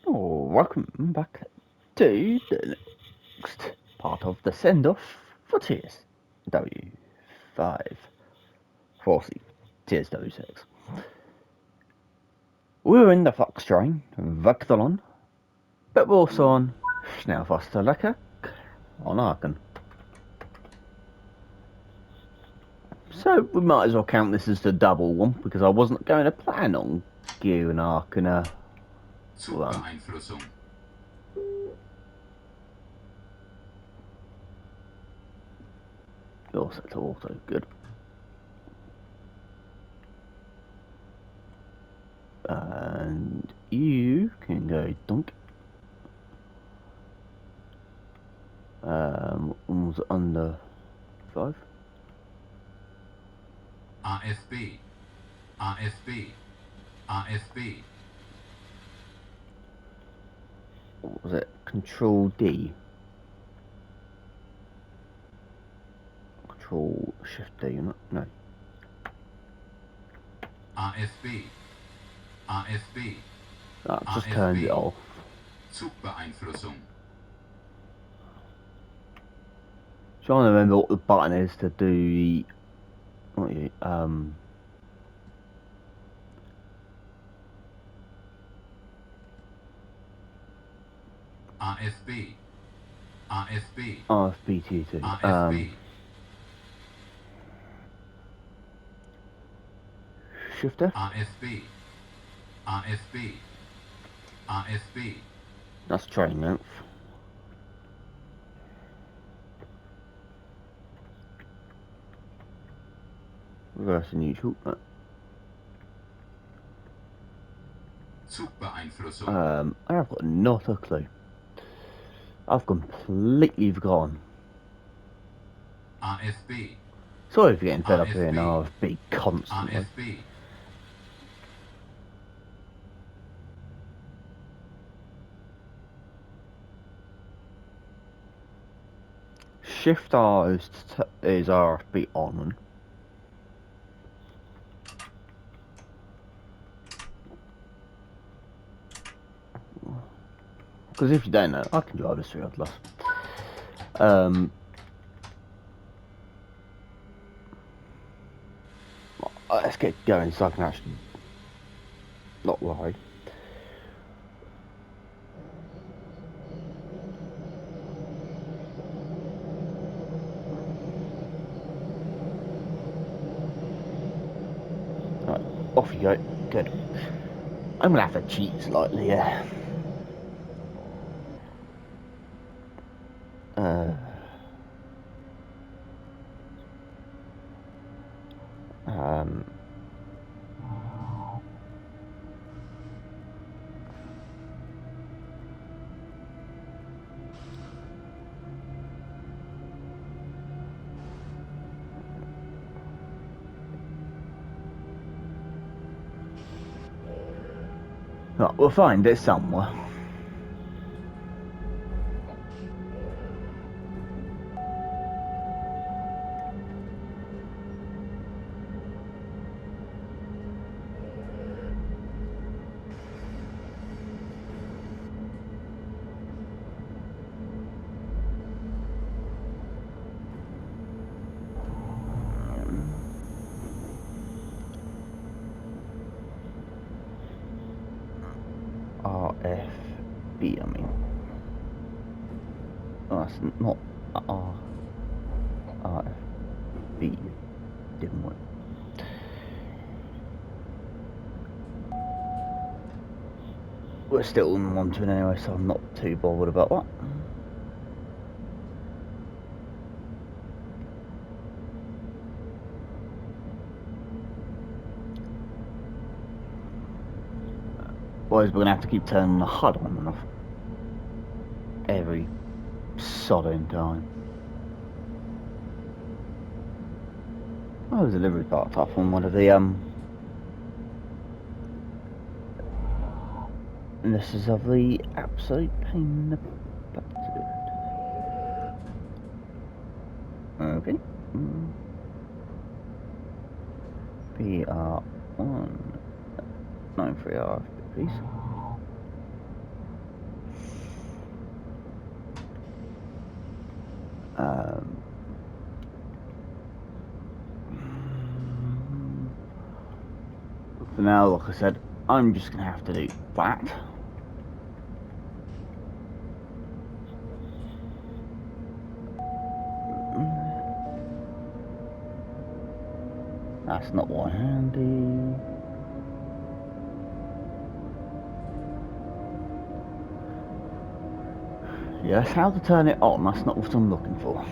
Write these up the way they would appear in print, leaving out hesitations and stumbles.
Welcome back to the next part of the send-off for TSW5 4C TSW6. We're in the flux train Vectron, but we're also on Snellfosterlekker on Arken. So we might as well count this as the double one because I wasn't going to plan on gearing Arken a Zugbeeinflussung. You're set to auto, good. And you can go dunk. Almost under 5. AFB. AFB. AFB. What was it? Control D. Control Shift D, no. AFB. AFB. That just turns it off. Zugbeeinflussung. Trying to remember what the button is to do the AFB. AFB. RFBT2. AFB. Shift F. AFB. AFB. AFB. That's train length. Reverse and neutral. Zugbeeinflussung. I've got not a clue. I've completely forgotten. AFB. Sorry for getting fed up here in RFB constantly. AFB. Shift R is RFB on. Because if you don't know, I can drive a 3 Atlas. Let's get going so I can actually not lie. Right, off you go. Good. I'm gonna have to cheat slightly, yeah. Right, we'll find it somewhere. RFB, I mean. Oh, that's not RFB. Didn't work. We're still on monitoring anyway, so I'm not too bothered about that. Otherwise, we're gonna have to keep turning the HUD on and off every sodding time. Oh, there's a delivery parked up on one of the and this is of the absolute pain in the butt. Okay. PR193R. please. For now, like I said, I'm just going to have to do that. That's not one handy. Yes, how to turn it on, that's not what I'm looking for.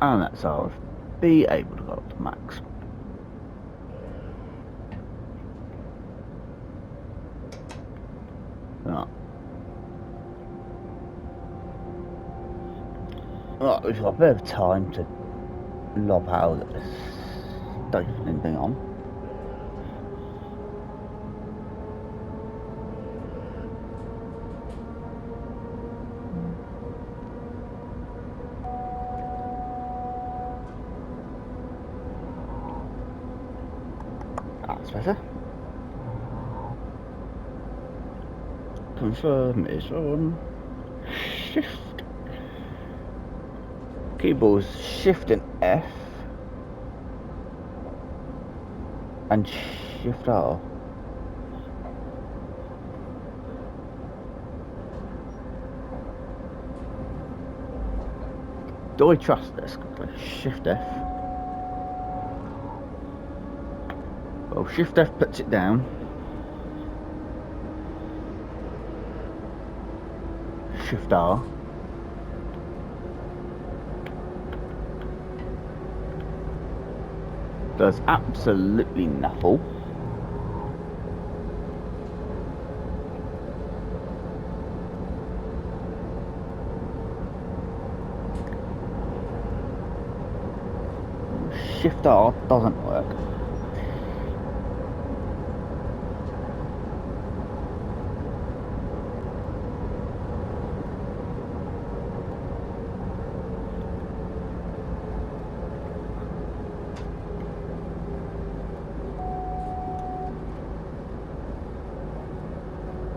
And that's our be able to go up to max. Right. Right, we've got a bit of time to lob out this stifling thing on. That's better. Confirm is on. Shift. Keyboard's Shift and F. And Shift R. Do I trust this? Shift F. Well, Shift F puts it down. Shift R. Does absolutely nothing. Shift R doesn't work.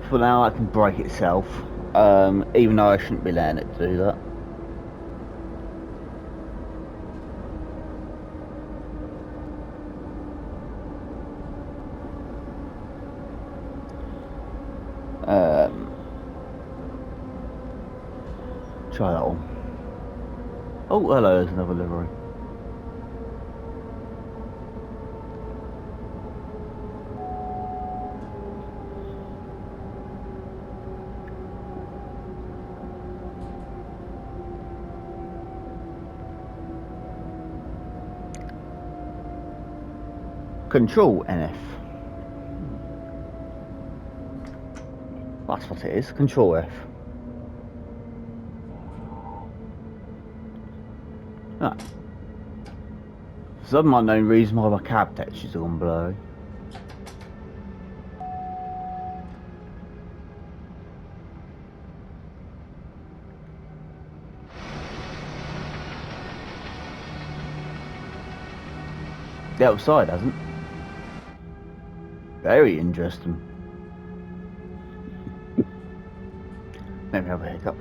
For now, it can break itself, even though I shouldn't be letting it do that. Try that one. Oh, hello, there's another livery. Control NF. That's what it is. Control F. Ah. For some unknown reason, why my cab textures are gone blurry. The outside hasn't. Very interesting. Let me have a hiccup.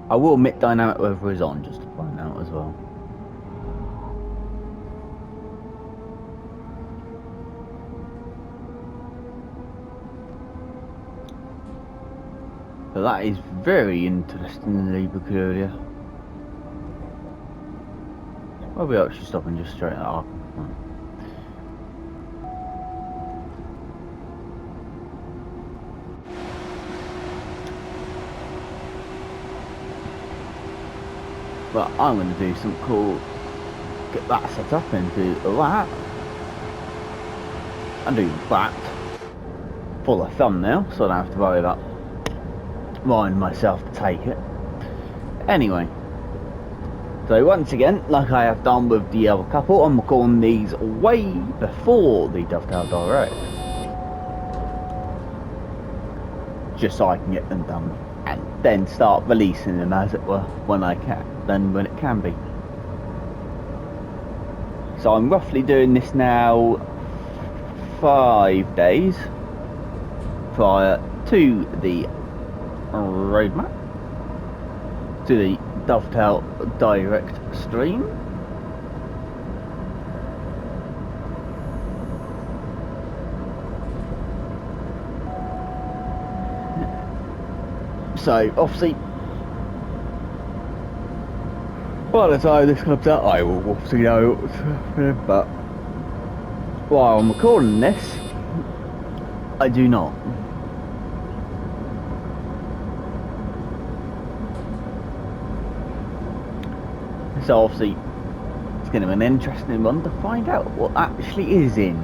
I will admit dynamic weather is on, just to find out as well. So that is very interestingly peculiar. Well, we actually stopping just straight at our point. But I'm going to do something cool, get that set up and do that, and do that for the thumbnail, so I don't have to worry about reminding myself to take it. Anyway, so once again, like I have done with the other couple, I'm recording these way before the Dovetail Direct, just so I can get them done and then start releasing them, as it were, when I can, then when it can be. So I'm roughly doing this now 5 days prior to the roadmap, to the Dovetail Direct stream. So obviously, by the time this comes out, I will obviously know what's happening, but while I'm recording this, I do not. So obviously, it's going to be an interesting one to find out what actually is in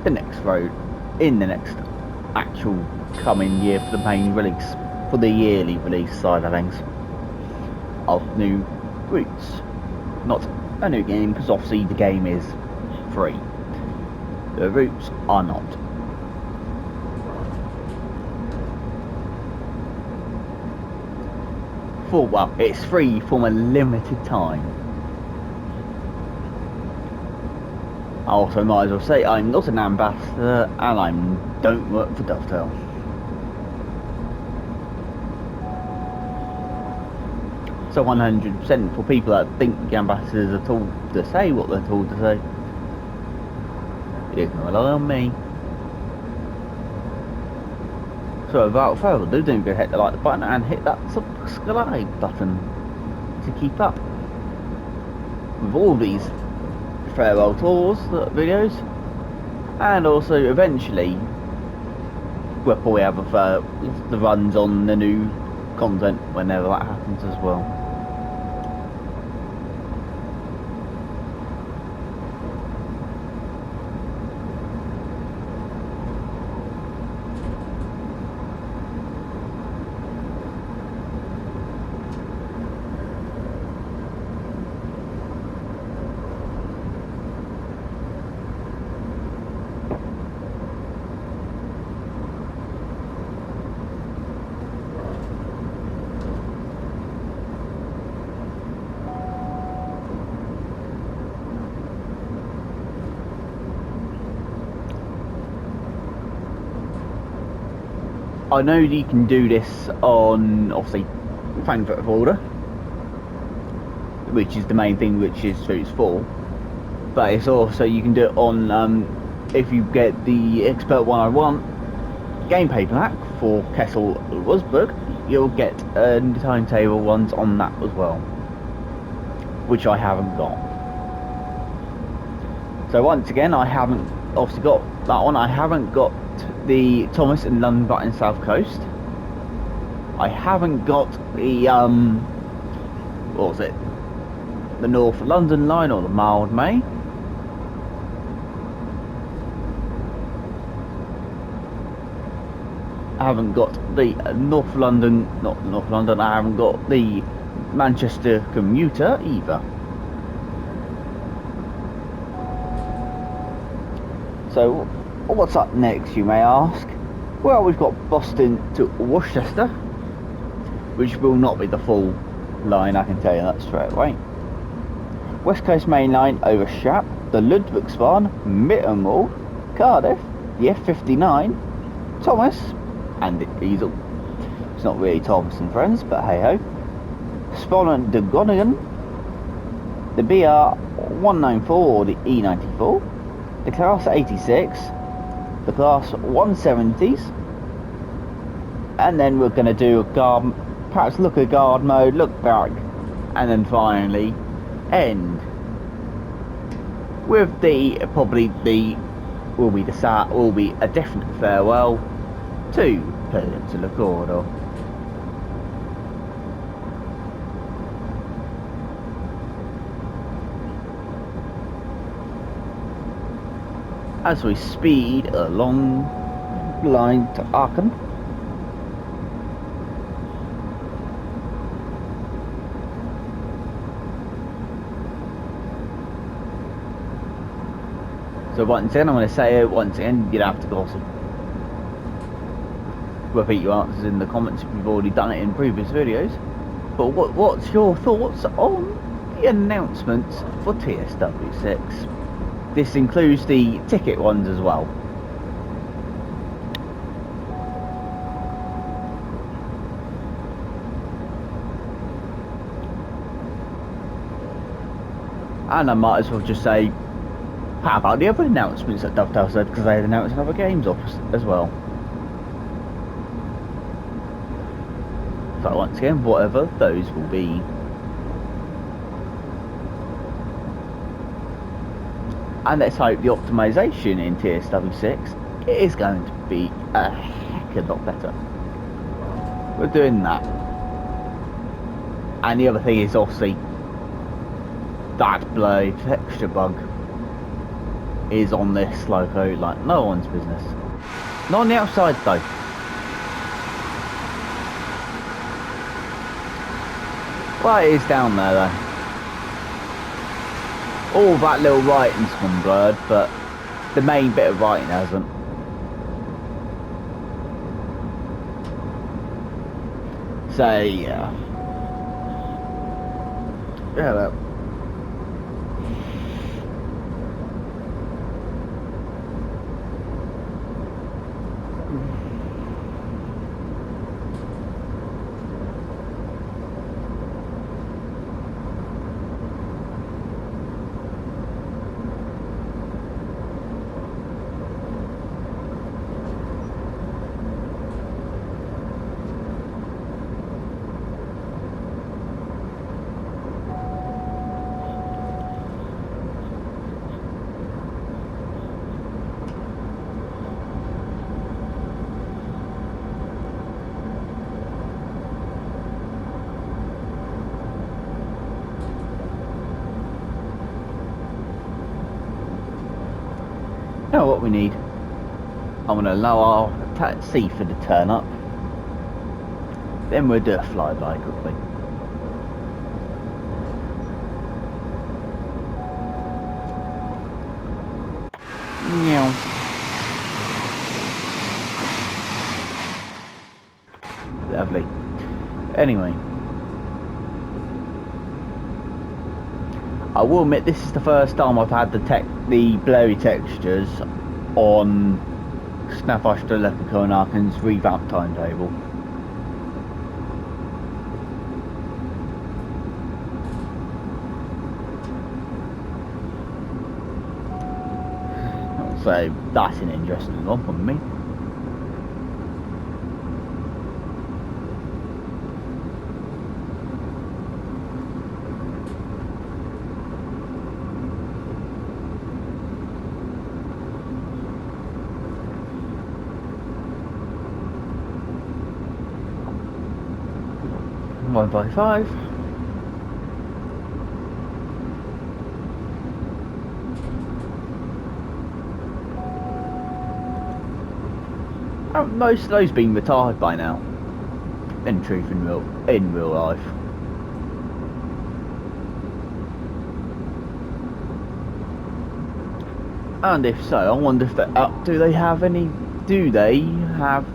the next road, in the next actual coming year for the main release, for the yearly release side of things, of new routes. Not a new game, because obviously the game is free. The routes are not. Well, it's free for a limited time. I also might as well say I'm not an ambassador and I don't work for Dovetail. So 100% for people that think the ambassadors are told to say what they're told to say, you can rely on me. So without further ado, don't go hit the like button and hit that subscribe button to keep up with all these farewell tours videos, and also eventually we'll probably have the runs on the new content whenever that happens as well. I know you can do this on, obviously, Frankfurt order, which is the main thing which is Routes 4, but it's also, you can do it on, if you get the Expert 101 gameplay pack for Kessel Rosberg, you'll get timetable ones on that as well, which I haven't got. So once again, I haven't obviously got that one. I haven't got the Thomas and London Button South Coast. I haven't got the what was it? The North London line or the Mild May. I haven't got the North London, not North London. I haven't got the Manchester commuter either. So, what's up next, you may ask? Well, we've got Boston to Worcester, which will not be the full line, I can tell you that straight away. West Coast Main Line over Shap, the Ludwigsbahn, Mittenwald, Cardiff, the F59, Thomas, and the Diesel. It's not really Thomas and Friends, but hey ho. Spon de Groningen, the BR194 or the E94, the Class 86, the Class 170s, and then we're going to do a guard, perhaps look at guard mode, look back, and then finally end with the will be a definite farewell to Peninsula Corridor. as we speed along the line to Aachen. So once again, I'm going to say it once again, you'd have to also repeat your answers in the comments if you've already done it in previous videos. But what's your thoughts on the announcements for TSW6? This includes the ticket ones as well. And I might as well just say, how about the other announcements that Dovetail said, because they had announced another games off as well. So once again, whatever those will be. And let's hope the optimization in TSW6 is going to be a heck of a lot better. We're doing that. And the other thing is obviously that blurry texture bug is on this loco like no one's business. Not on the outside though. Well, it is down there though. All that little writing's gone blurred, but the main bit of writing hasn't. So yeah. Yeah, well. You know what we need? I'm going to allow our taxi for the turn up. Then we'll do a flyby quickly. Meow. Lovely. Anyway. I will admit this is the first time I've had the blurry textures on Snapashtra Leprechaun Arkan's revamp timetable. So that's an interesting one for me. One by five. Most of those being retired by now. In truth, in real life. And if so, I wonder if do they have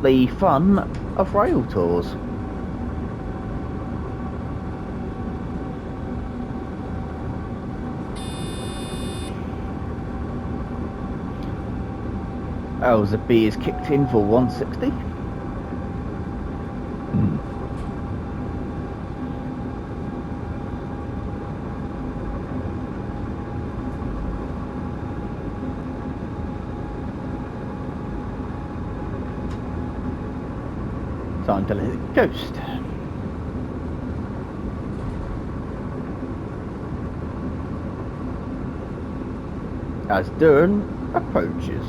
the fun of rail tours? Oh, the B is kicked in for 160. Time to let it coast. As Durham approaches.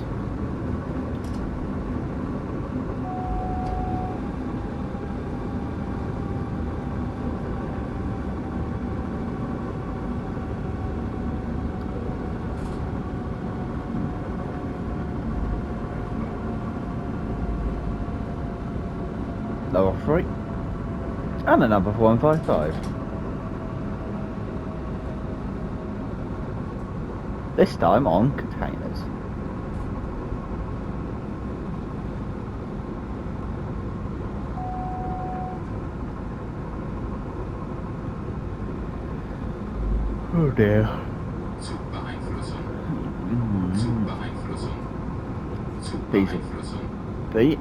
And another 155. This time on containers. Oh dear. Zugbeeinflussung. Zugbeeinflussung. Zugbeeinflussung. B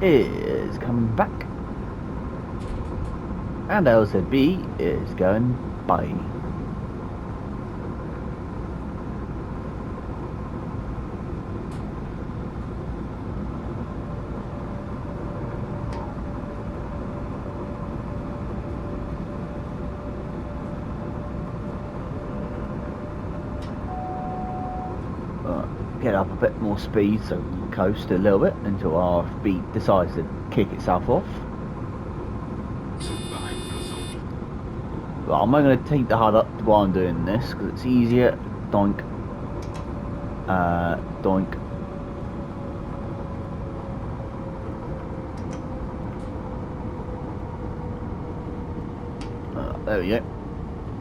is coming back. And LZB is going by. Get up a bit more speed so we can coast a little bit until RFB decides to kick itself off. Well, I'm going to take the HUD up while I'm doing this because it's easier. Doink. Doink. There we go.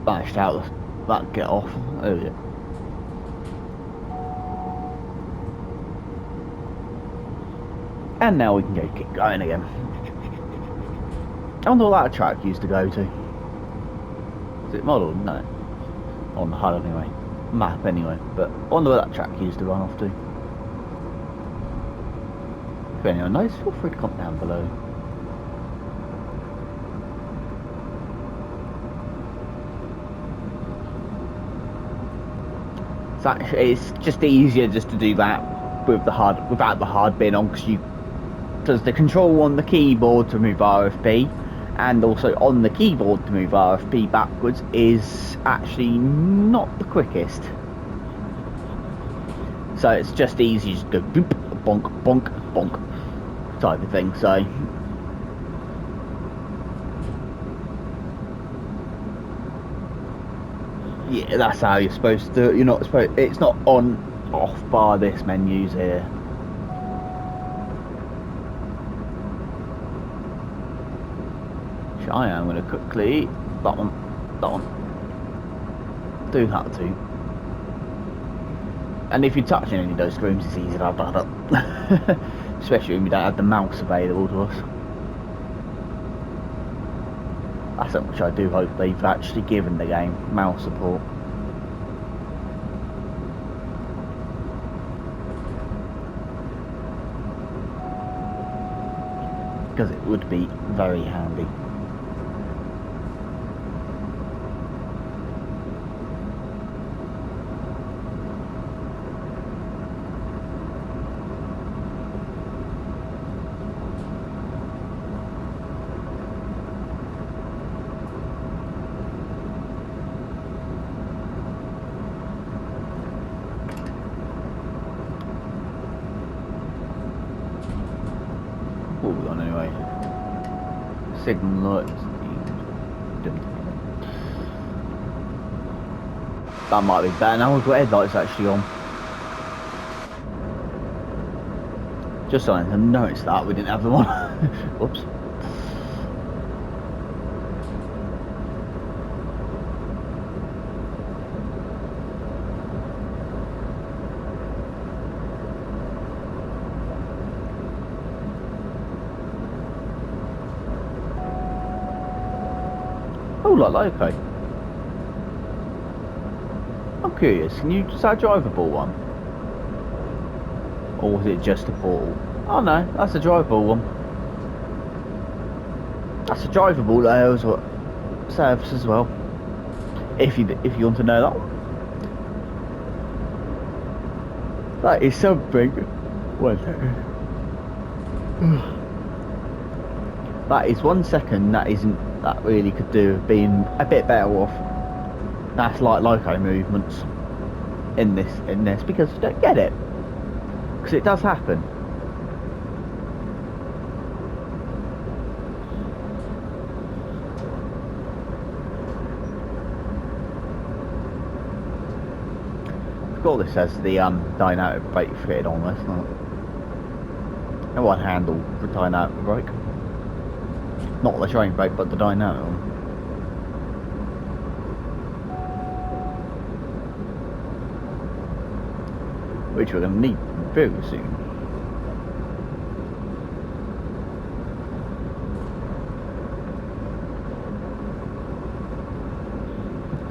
Bashed out that get off. There we go. And now we can keep going again. I wonder what that track used to go to. Is it modelled? No. On the HUD anyway. Map anyway. But I wonder where that track used to run off to. If anyone knows, feel free to comment down below. It's just easier just to do that with the HUD, without the HUD being on, because you does the control on the keyboard to move RFP, and also on the keyboard to move RFP backwards is actually not the quickest. So it's just easy to go boop, bonk, bonk, bonk type of thing. So yeah, that's how you're supposed to do it. You're not supposed. It's not on off bar this menus here. I am going to quickly that one do that too. And if you're touching any of those screens, it's easy to have that up. Especially when we don't have the mouse available to us. That's something which I do hope they've actually given the game mouse support. Because it would be very handy. What we on anyway? Signal lights. That might be better now. We've got headlights actually on. Just so I didn't notice that we didn't have them on. Whoops. Oh, like okay. I'm curious, can you is that a drivable one? Or was it just a portal? Oh no, that's a drivable one. That's a drivable layers service as well. If you want to know that one. That is something. 1 second. That is 1 second that really could do with being a bit better off. That's like loco movements in this because you don't get it. Because it does happen. I forgot this has the dynamic brake fitted on this, not. And one handle for dynamic brake. Not the train brake, but the dynamo. Which we're going to need very soon.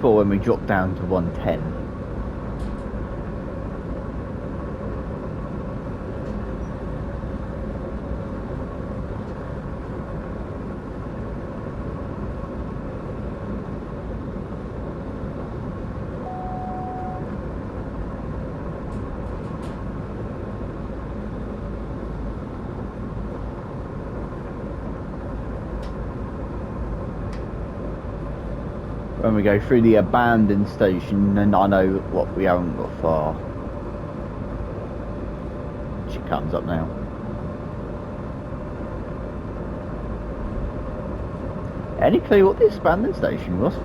For when we drop down to 110. When we go through the abandoned station, and I know what we haven't got far. She comes up now. Any clue what this abandoned station was?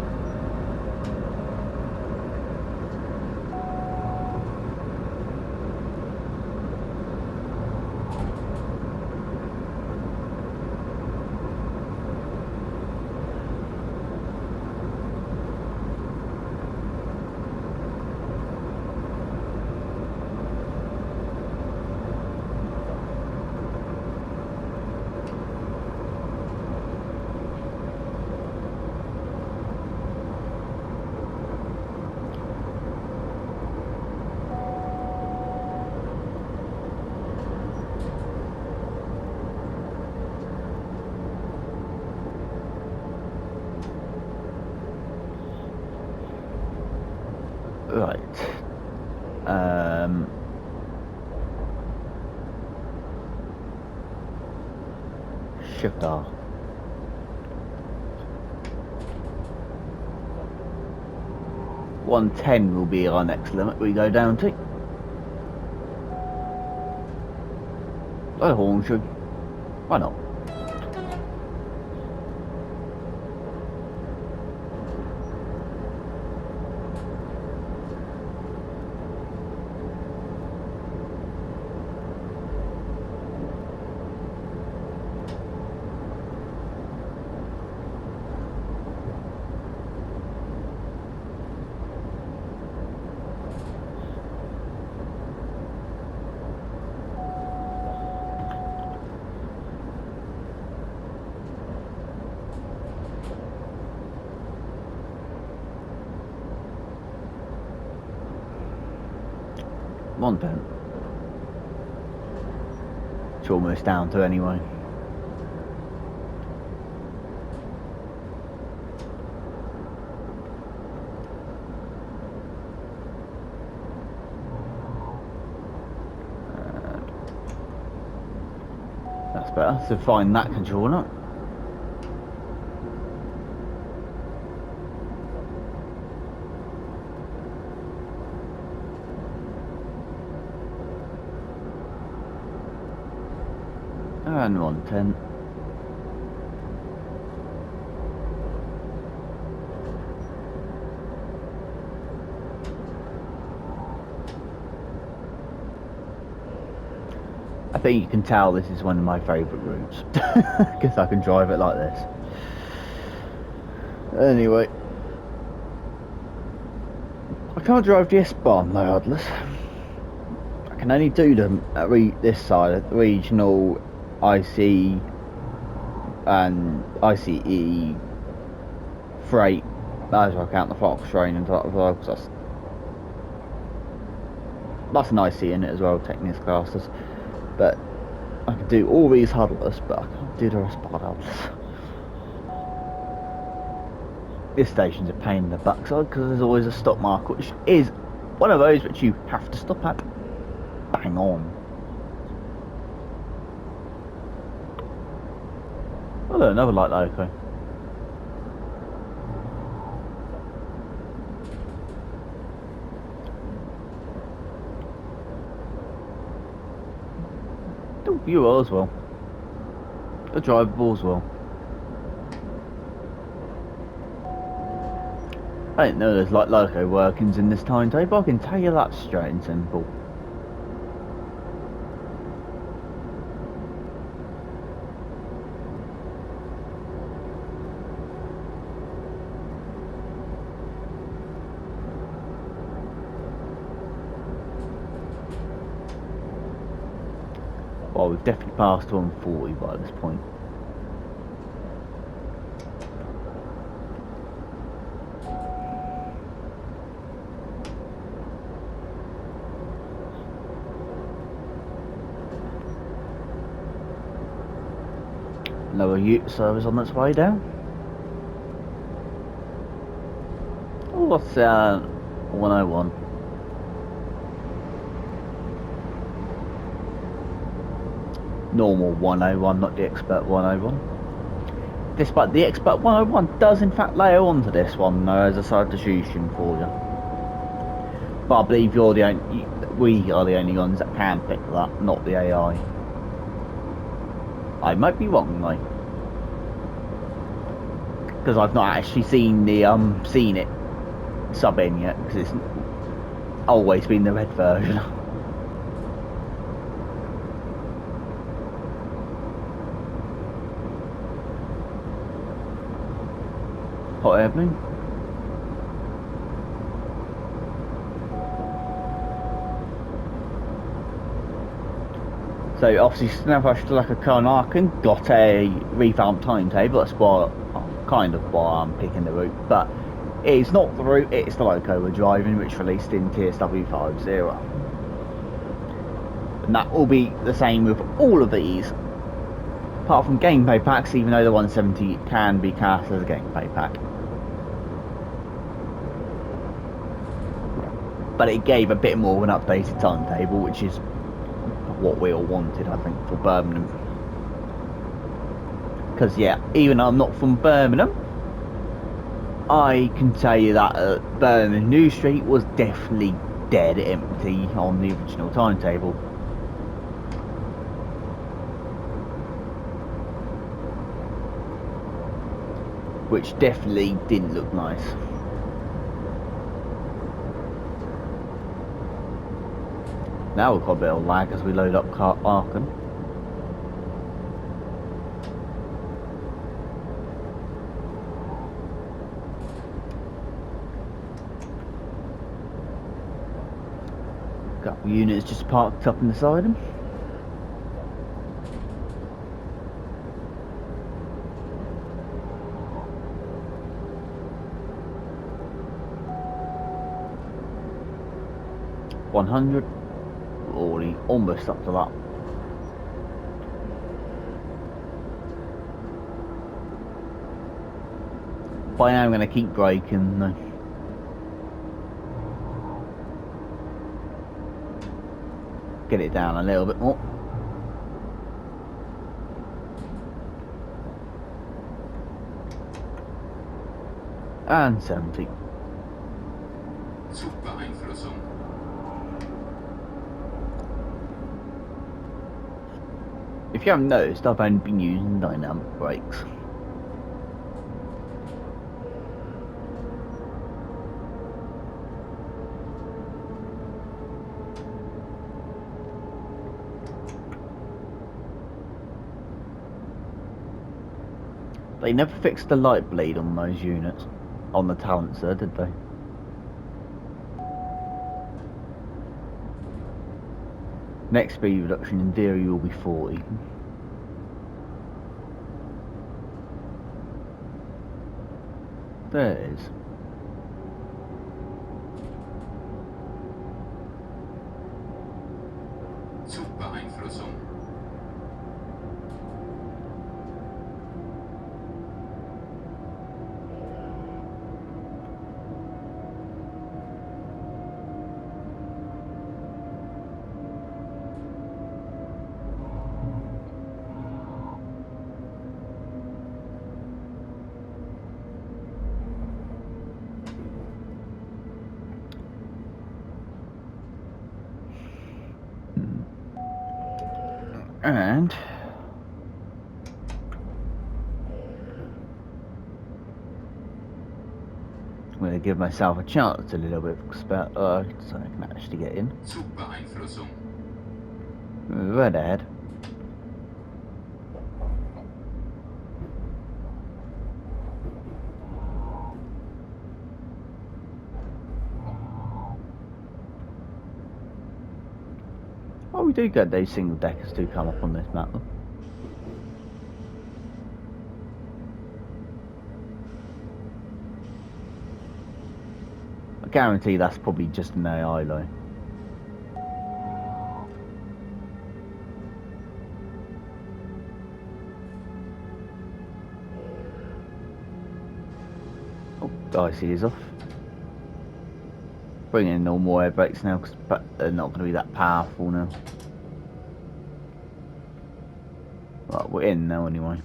Right. Shift R. 110 will be our next limit we go down to. Oh, horn should. Why not? One ten. It's almost down to anyway. That's better. So find that controller. And 110. I think you can tell this is one of my favourite routes because I can drive it like this. Anyway, I can't drive the S-Bahn though, Adless. I can only do them at this side, at the regional IC and ICE freight. That is where I count the Fox train and that as well, because that's an IC in it as well, taking these classes. But I can do all these huddlers, but I can't do the rest of huddlers. This station's a pain in the backside because there's always a stop mark, which is one of those which you have to stop at. Bang on. Oh look, another light loco. Oh, you are as well. A drivable as well. I didn't know there's light loco workings in this timetable. I can tell you that straight and simple. Well, we've definitely passed 140 by this point. Another Ute service on its way down. Oh, what's 101? Normal 101, not the Expert 101. Despite the Expert 101 does in fact layer onto this one though as a substitution for you. But I believe you're the only, we are the only ones that can pick that, not the AI. I might be wrong though, because I've not actually seen the seen it sub in yet, because it's always been the red version. Hot air balloon. So obviously Snapdash like a Karnakan got a revamped timetable, that's why kind of why I'm picking the route, but it's not the route, it's the loco we're driving, which released in TSW50. And that will be the same with all of these, apart from gameplay packs, even though the 170 can be cast as a gameplay pack. But it gave a bit more of an updated timetable, which is what we all wanted, I think, for Birmingham. Because yeah, even though I'm not from Birmingham, I can tell you that Birmingham New Street was definitely dead empty on the original timetable. Which definitely didn't look nice. Now we've got a bit of lag as we load up Arkham. Got units just parked up inside them. $100. Already almost up to that. By now I'm going to keep braking though. Get it down a little bit more. And 70. Zugbeeinflussung. If you haven't noticed, I've only been using dynamic brakes. They never fixed the light bleed on those units, on the Talencer, did they? Next speed reduction in theory will be 40. There it is. Zugbeeinflussung. And I'm going to give myself a chance a little bit so I can actually get in. Zugbeeinflussung. Red ahead. we do get those single deckers do come up on this map though. I guarantee that's probably just an AI though. Oh, I see he's off. Bring in normal air brakes now, but they're not going to be that powerful now. Right, we're in now anyway.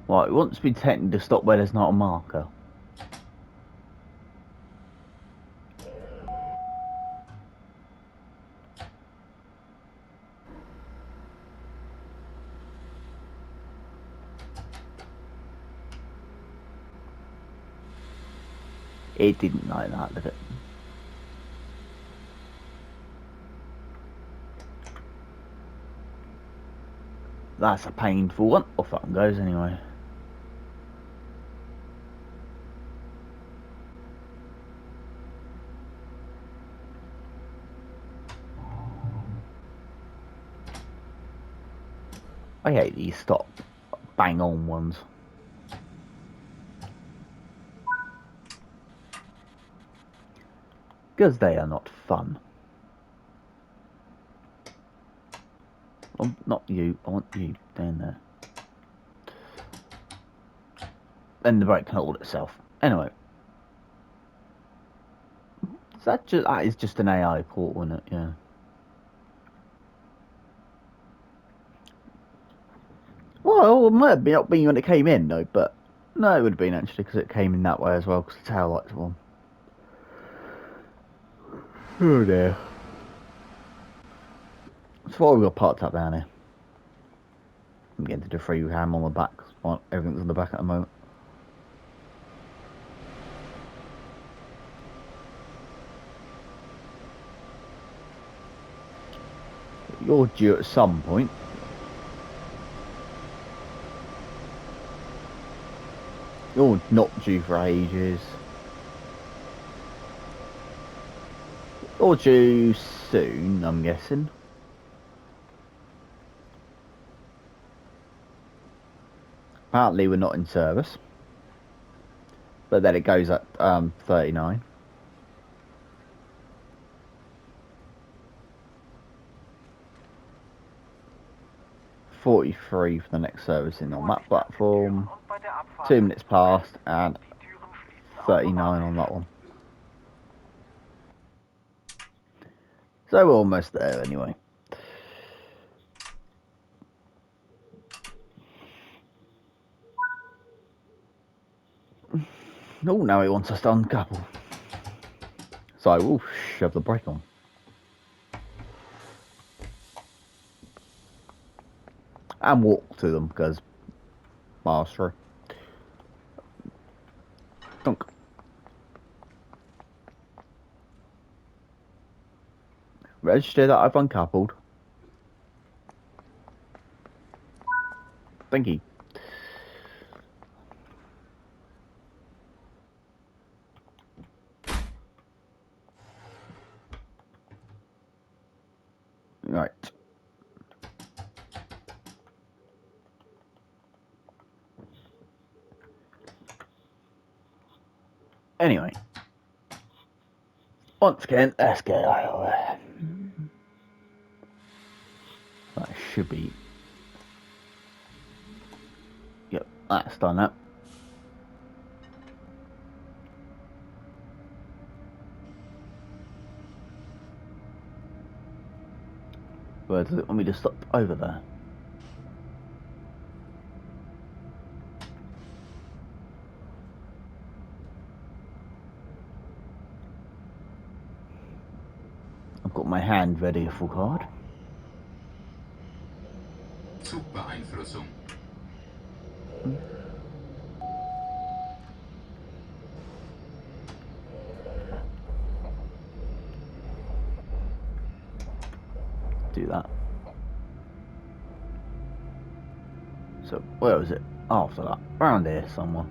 Right, we want to be tempted to stop where there's not a marker. It didn't like that, did it? That's a painful one. Off that one goes anyway. I hate these stop bang on ones. Because they are not fun. Not you, I want you down there. Then the brake can hold itself. Anyway. That is just an AI port, isn't it? Yeah. Well, it might have not been when it came in though, but no, it would have been actually because it came in that way as well because the tail lights were on. Oh dear. That's why we got parked up down here. I'm getting to do free ham on the back. Everything's on the back at the moment. You're due at some point. You're not due for ages. You're due soon, I'm guessing. Apparently we're not in service. But then it goes at 39. .43 for the next servicing on that platform. 2 minutes past and 39 on that one. So we're almost there anyway. Oh, now he wants us to uncouple. So I will shove the brake on. And walk to them because mastery. Dunk. Register that I've uncoupled. Thank you. Right. Anyway. Once again, let's get out of there. That should be... Yep, that's done that. Where does it want me to stop? Over there. I've got my hand ready, a full card. Zugbeeinflussung. Do that. So, where was it? After that. Around here somewhere.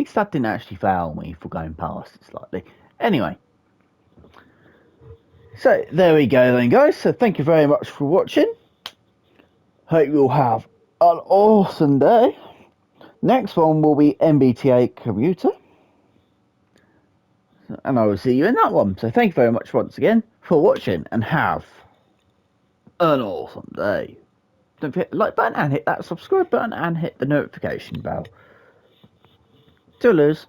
least that didn't actually fail me for going past it slightly. Anyway. So, there we go then, guys. So, thank you very much for watching. Hope you'll have an awesome day. Next one will be MBTA Commuter. And I will see you in that one. So, thank you very much once again for watching and have an awesome day. Don't forget the like button and hit that subscribe button and hit the notification bell. Toodaloo.